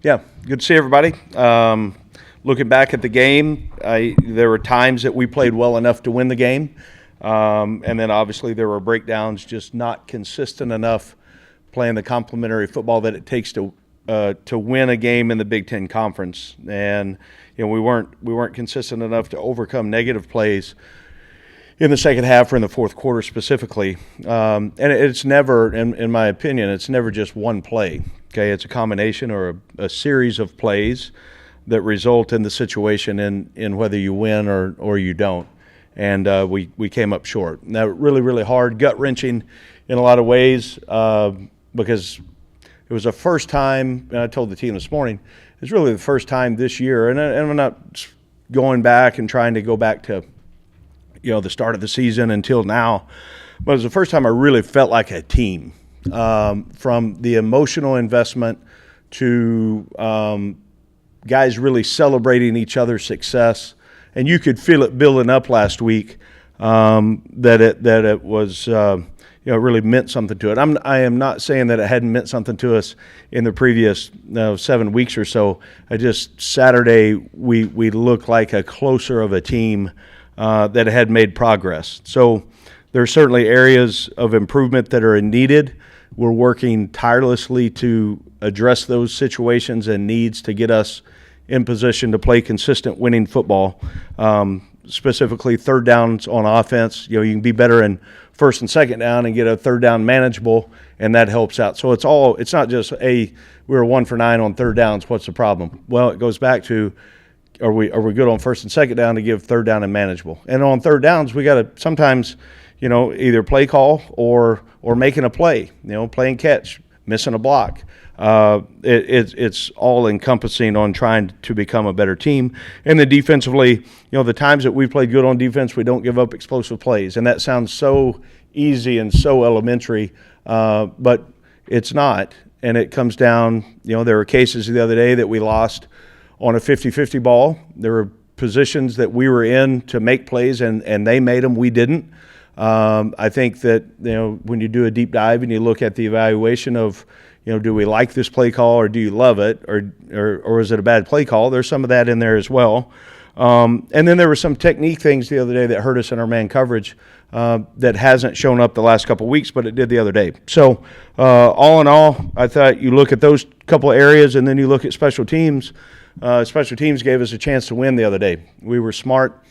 Yeah, good to see everybody. Looking back at the game, there were times that we played well enough to win the game, and then obviously there were breakdowns, just not consistent enough playing the complementary football that it takes to win a game in the Big Ten Conference. And we weren't consistent enough to overcome negative plays in the second half or in the fourth quarter specifically. And it's never, in my opinion, it's never just one play. Okay, it's a combination or a series of plays that result in the situation in whether you win or you don't. And we came up short. Now, really, really hard, gut-wrenching in a lot of ways because it was the first time, and I told the team this morning, it's really the first time this year, and I'm not going back and trying to go back to the start of the season until now, but it was the first time I really felt like a team. From the emotional investment to guys really celebrating each other's success, and you could feel it building up last week. That it was really meant something to it. I am not saying that it hadn't meant something to us in the previous 7 weeks or so. Saturday we looked like a closer of a team that had made progress. So there are certainly areas of improvement that are needed. We're working tirelessly to address those situations and needs to get us in position to play consistent winning football, specifically third downs on offense. You can be better in first and second down and get a third down manageable, and that helps out. So it's not just, we were 1 for 9 on third downs, what's the problem? Well, it goes back to, are we good on first and second down to give third down and manageable? And on third downs, we got to sometimes either play call or making a play, play and catch, missing a block. It's all encompassing on trying to become a better team. And then defensively, the times that we played good on defense, we don't give up explosive plays. And that sounds so easy and so elementary, but it's not. And it comes down, there were cases the other day that we lost on a 50-50 ball. There were positions that we were in to make plays, and they made them, we didn't. I think that when you do a deep dive and you look at the evaluation of do we like this play call or do you love it or is it a bad play call? There's some of that in there as well. And then there were some technique things the other day that hurt us in our man coverage that hasn't shown up the last couple of weeks, but it did the other day. So all in all, I thought you look at those couple of areas and then you look at special teams. Special teams gave us a chance to win the other day. We were smart.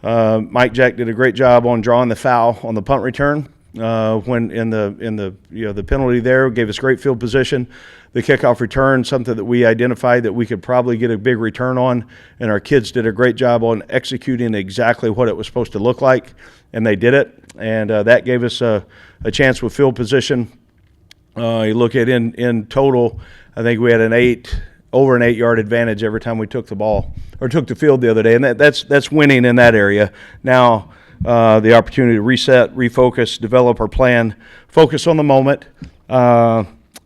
Mike Jack did a great job on drawing the foul on the punt return. When in the penalty there gave us great field position. The kickoff return, something that we identified that we could probably get a big return on, and our kids did a great job on executing exactly what it was supposed to look like, and they did it. And that gave us a chance with field position. You look at in total, I think we had over an 8-yard advantage every time we took the ball or took the field the other day, and that's winning in that area. Now the opportunity to reset, refocus, develop our plan, focus on the moment,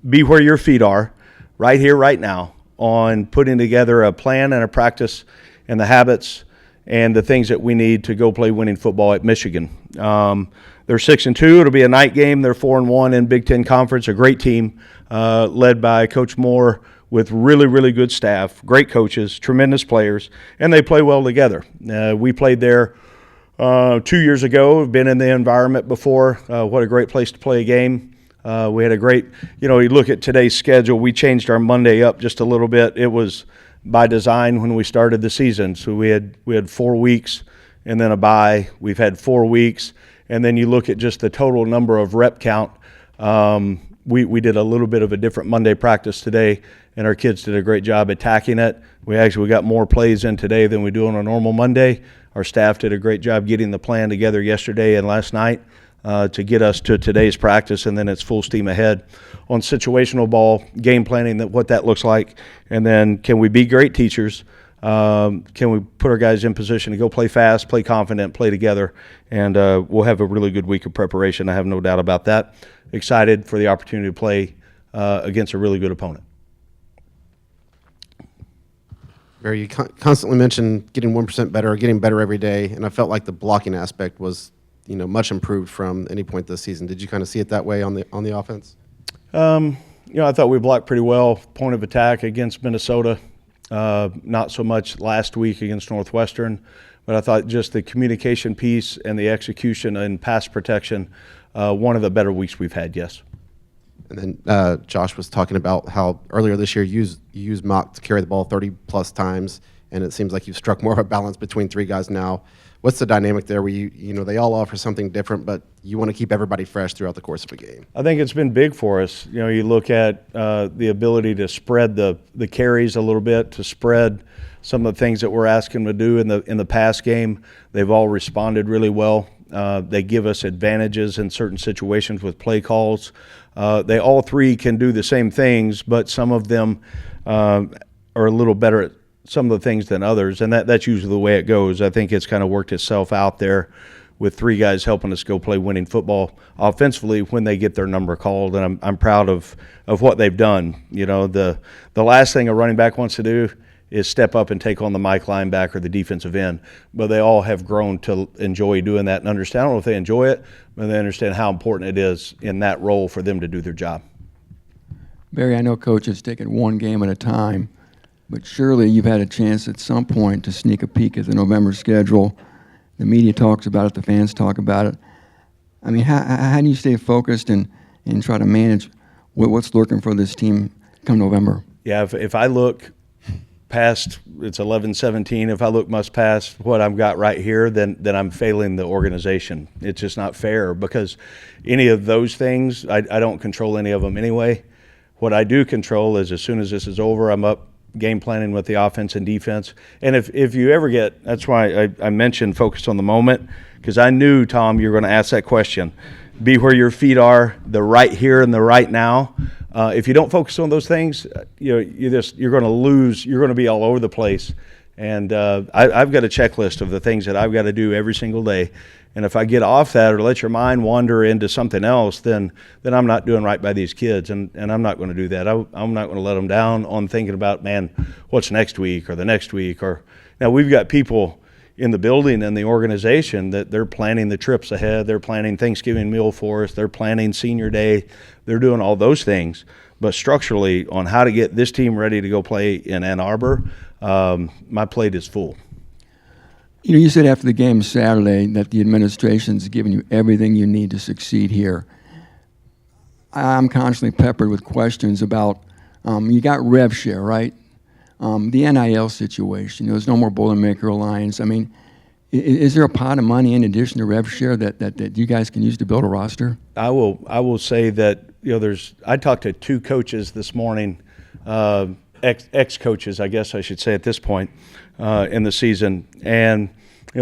be where your feet are, right here, right now, on putting together a plan and a practice and the habits and the things that we need to go play winning football at Michigan. They're 6-2. It'll be a night game. They're 4-1 in Big Ten Conference. A great team led by Coach Moore, with really, really good staff, great coaches, tremendous players, and they play well together. We played there 2 years ago. We've been in the environment before. What a great place to play a game. We had a great, you look at today's schedule, we changed our Monday up just a little bit. It was by design when we started the season. So we had 4 weeks and then a bye. We've had 4 weeks. And then you look at just the total number of rep count. We did a little bit of a different Monday practice today, and our kids did a great job attacking it. We got more plays in today than we do on a normal Monday. Our staff did a great job getting the plan together yesterday and last night to get us to today's practice, and then it's full steam ahead on situational ball, game planning, what that looks like, and then can we be great teachers? Can we put our guys in position to go play fast, play confident, play together, and we'll have a really good week of preparation. I have no doubt about that. Excited for the opportunity to play against a really good opponent. Barry, you constantly mention getting 1% better or getting better every day, and I felt like the blocking aspect was, much improved from any point this season. Did you kind of see it that way on the offense? I thought we blocked pretty well. Point of attack against Minnesota, not so much last week against Northwestern, but I thought just the communication piece and the execution and pass protection, one of the better weeks we've had, yes. And then Josh was talking about how earlier this year you used Mock to carry the ball 30-plus times, and it seems like you've struck more of a balance between three guys now. What's the dynamic there where they all offer something different, but you want to keep everybody fresh throughout the course of a game? I think it's been big for us. You look at the ability to spread the carries a little bit, to spread some of the things that we're asking them to do in the pass game. They've all responded really well. They give us advantages in certain situations with play calls. They all three can do the same things, but some of them are a little better at some of the things than others, and that's usually the way it goes. I think it's kind of worked itself out there with three guys helping us go play winning football offensively when they get their number called, and I'm proud of what they've done. The last thing a running back wants to do is step up and take on the Mike linebacker, the defensive end, but they all have grown to enjoy doing that and understand. I don't know if they enjoy it, but they understand how important it is in that role for them to do their job. Barry, I know Coach has taken one game at a time, but surely you've had a chance at some point to sneak a peek at the November schedule. The media talks about it, the fans talk about it. I mean, how do you stay focused and try to manage what's lurking for this team come November? Yeah, if I look past, it's 11-17, if I look much past what I've got right here, then I'm failing the organization. It's just not fair, because any of those things, I don't control any of them anyway. What I do control is as soon as this is over, I'm up game planning with the offense and defense. And if you ever get, that's why I mentioned focus on the moment, because I knew, Tom, you were going to ask that question. Be where your feet are, the right here and the right now. If you don't focus on those things, you're going to lose. You're going to be all over the place. And I've got a checklist of the things that I've got to do every single day. And if I get off that or let your mind wander into something else, then I'm not doing right by these kids, and I'm not going to do that. I'm not going to let them down on thinking about, man, what's next week or the next week. Or now we've got people in the building and the organization that they're planning the trips ahead. They're planning Thanksgiving meal for us. They're planning senior day. They're doing all those things. But structurally, on how to get this team ready to go play in Ann Arbor, my plate is full. You said after the game Saturday that the administration's given you everything you need to succeed here. I'm constantly peppered with questions about, you got rev share, right? The NIL situation, there's no more Boilermaker Alliance. I mean, is there a pot of money in addition to rev share that you guys can use to build a roster? I will say that, I talked to two coaches this morning, ex-coaches, I guess I should say at this point in the season, and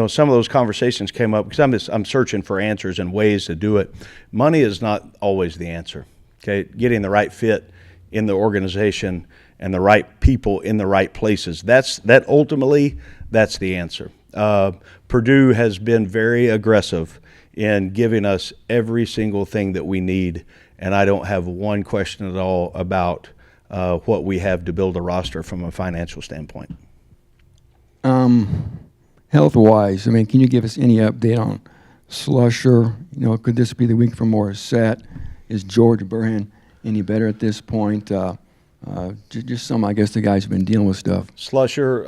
some of those conversations came up because I'm searching for answers and ways to do it. Money is not always the answer. Okay, getting the right fit in the organization and the right people in the right places. Ultimately that's the answer. Purdue has been very aggressive in giving us every single thing that we need, and I don't have one question at all about what we have to build a roster from a financial standpoint. Health-wise, I mean, can you give us any update on Slusher? Could this be the week for Morissette? Is George Burhan any better at this point? Just some, I guess, the guys have been dealing with stuff. Slusher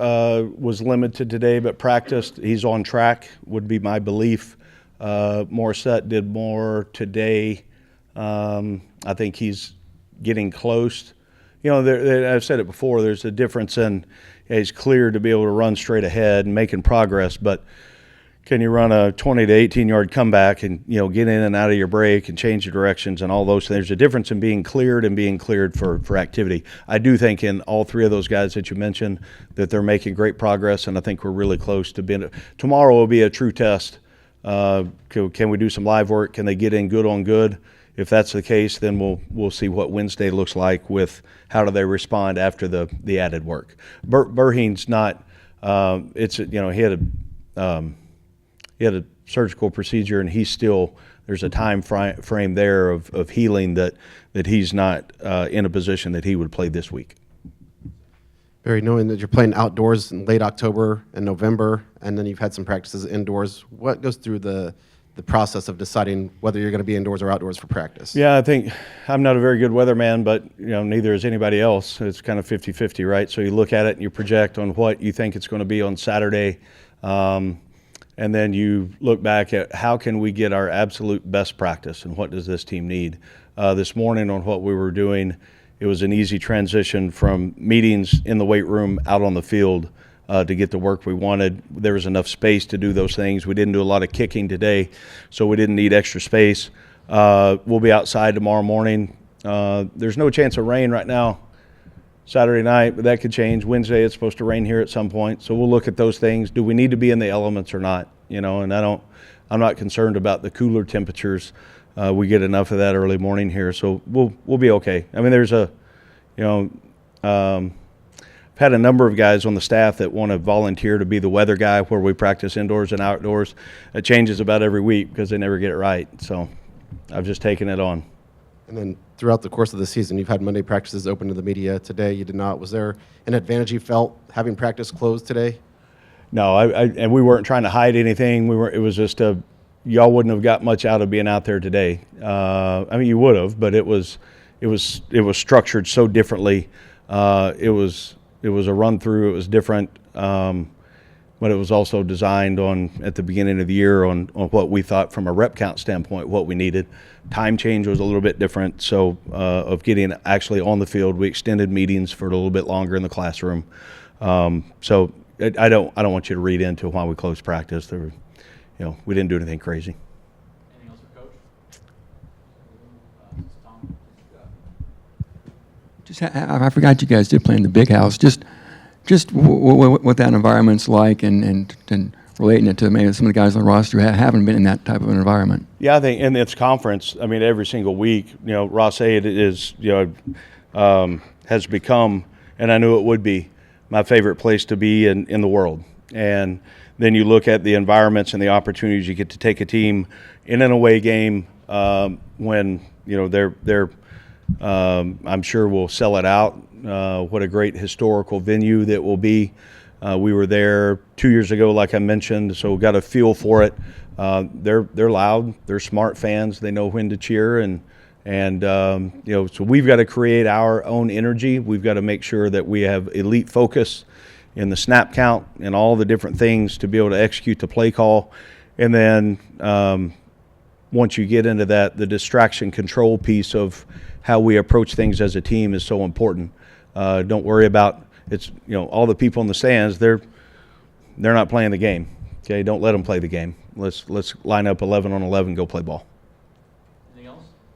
was limited today, but practiced. He's on track, would be my belief. Morissette did more today. I think he's getting close. I've said it before, there's a difference in he's clear to be able to run straight ahead and making progress, but can you run a 20 to 18-yard comeback and, get in and out of your break and change your directions and all those things? There's a difference in being cleared and being cleared for activity. I do think in all three of those guys that you mentioned that they're making great progress, and I think we're really close to being – tomorrow will be a true test. Can we do some live work? Can they get in good on good? If that's the case, then we'll see what Wednesday looks like with how do they respond after the added work. Burhan's not. He had a surgical procedure, and he's still. There's a time frame there of healing that he's not in a position that he would play this week. Barry, knowing that you're playing outdoors in late October and November, and then you've had some practices indoors, what goes through the the process of deciding whether you're going to be indoors or outdoors for practice? Yeah, I think I'm not a very good weatherman, but neither is anybody else. It's kind of 50-50, right? So you look at it and you project on what you think it's going to be on Saturday, and then you look back at how can we get our absolute best practice and what does this team need. This morning on what we were doing, it was an easy transition from meetings in the weight room out on the field to get the work we wanted. There was enough space to do those things. We didn't do a lot of kicking today, so we didn't need extra space. We'll be outside tomorrow morning. There's no chance of rain right now Saturday night, but that could change. Wednesday it's supposed to rain here at some point, so we'll look at those things. Do we need to be in the elements or not? And I'm not concerned about the cooler temperatures. We get enough of that early morning here, so we'll be okay. I mean, there's I've had a number of guys on the staff that want to volunteer to be the weather guy where we practice indoors and outdoors. It changes about every week because they never get it right. So I've just taken it on. And then throughout the course of the season, you've had Monday practices open to the media. Today you did not. Was there an advantage you felt having practice closed today? No, and we weren't trying to hide anything. It was just y'all wouldn't have got much out of being out there today. I mean, you would have, but it was structured so differently. It was a run through. It was different, but it was also designed at the beginning of the year on what we thought from a rep count standpoint, what we needed. Time change was a little bit different. So of getting actually on the field, we extended meetings for a little bit longer in the classroom. So I don't want you to read into why we closed practice. We didn't do anything crazy. Anything else for Coach? Tom? I forgot you guys did play in the big house. Just what that environment's like and relating it to maybe some of the guys on the roster who haven't been in that type of an environment. Yeah, I think in its conference, I mean, every single week, Ross-Ade has become, and I knew it would be, my favorite place to be in the world. And then you look at the environments and the opportunities you get to take a team in an away game when they're I'm sure we'll sell it out. What a great historical venue that will be. We were there 2 years ago, like I mentioned, so we got a feel for it. They're loud. They're smart fans. They know when to cheer, and so we've got to create our own energy. We've got to make sure that we have elite focus in the snap count and all the different things to be able to execute the play call. And then once you get into that, the distraction control piece of how we approach things as a team is so important. Don't worry about all the people in the stands. They're not playing the game. Okay, don't let them play the game. Let's line up 11 on 11, go play ball.